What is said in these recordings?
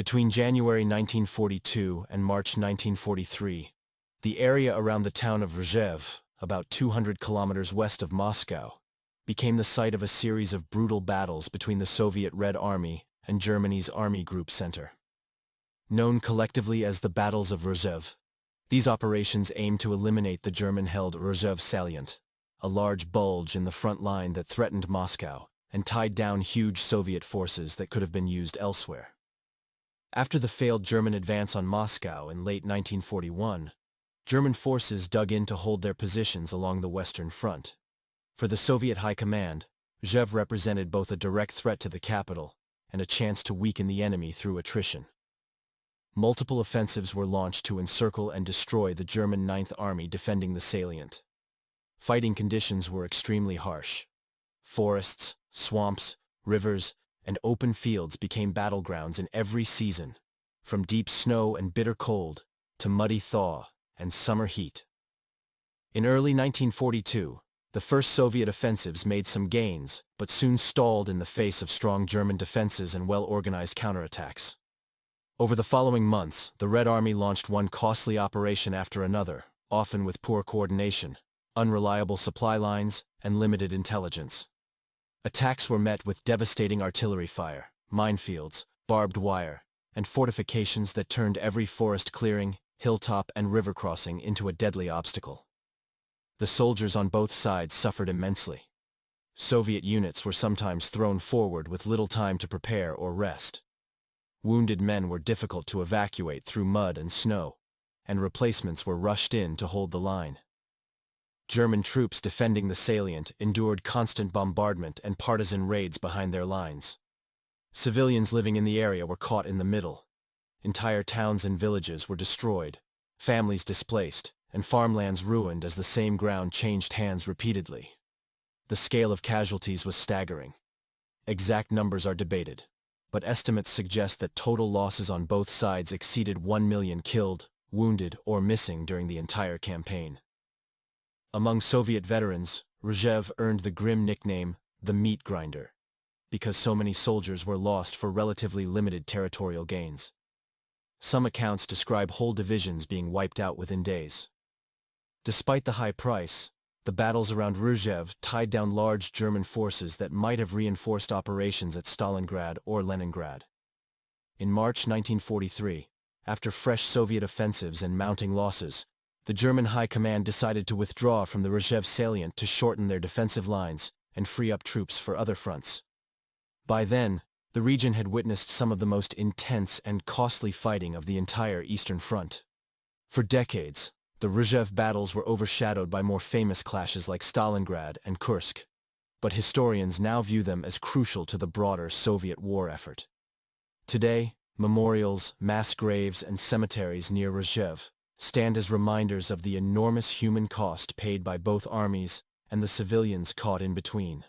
Between January 1942 and March 1943, the area around the town of Rzhev, about 200 kilometers west of Moscow, became the site of a series of brutal battles between the Soviet Red Army and Germany's Army Group Center. Known collectively as the Battles of Rzhev, these operations aimed to eliminate the German-held Rzhev Salient, a large bulge in the front line that threatened Moscow and tied down huge Soviet forces that could have been used elsewhere. After the failed German advance on Moscow in late 1941, German forces dug in to hold their positions along the Western Front. For the Soviet High Command, Rzhev represented both a direct threat to the capital and a chance to weaken the enemy through attrition. Multiple offensives were launched to encircle and destroy the German Ninth Army defending the salient. Fighting conditions were extremely harsh. Forests, swamps, rivers, and open fields became battlegrounds in every season, from deep snow and bitter cold to muddy thaw and summer heat. In early 1942, the first Soviet offensives made some gains, but soon stalled in the face of strong German defenses and well-organized counterattacks. Over the following months, the Red Army launched one costly operation after another, often with poor coordination, unreliable supply lines, and limited intelligence. Attacks were met with devastating artillery fire, minefields, barbed wire, and fortifications that turned every forest clearing, hilltop, and river crossing into a deadly obstacle. The soldiers on both sides suffered immensely. Soviet units were sometimes thrown forward with little time to prepare or rest. Wounded men were difficult to evacuate through mud and snow, and replacements were rushed in to hold the line. German troops defending the salient endured constant bombardment and partisan raids behind their lines. Civilians living in the area were caught in the middle. Entire towns and villages were destroyed, families displaced, and farmlands ruined as the same ground changed hands repeatedly. The scale of casualties was staggering. Exact numbers are debated, but estimates suggest that total losses on both sides exceeded 1 million killed, wounded, or missing during the entire campaign. Among Soviet veterans, Rzhev earned the grim nickname, the Meat Grinder, because so many soldiers were lost for relatively limited territorial gains. Some accounts describe whole divisions being wiped out within days. Despite the high price, the battles around Rzhev tied down large German forces that might have reinforced operations at Stalingrad or Leningrad. In March 1943, after fresh Soviet offensives and mounting losses, the German High Command decided to withdraw from the Rzhev Salient to shorten their defensive lines and free up troops for other fronts. By then, the region had witnessed some of the most intense and costly fighting of the entire Eastern Front. For decades, the Rzhev battles were overshadowed by more famous clashes like Stalingrad and Kursk, but historians now view them as crucial to the broader Soviet war effort. Today, memorials, mass graves, and cemeteries near Rzhev stand as reminders of the enormous human cost paid by both armies and the civilians caught in between.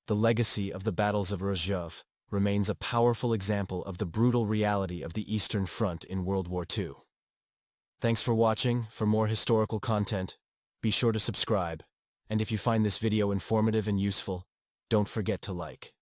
The legacy of the battles of Rzhev remains a powerful example of the brutal reality of the Eastern Front in World War II. Thanks for watching. For more historical content, be sure to subscribe, and if you find this video informative and useful, don't forget to like.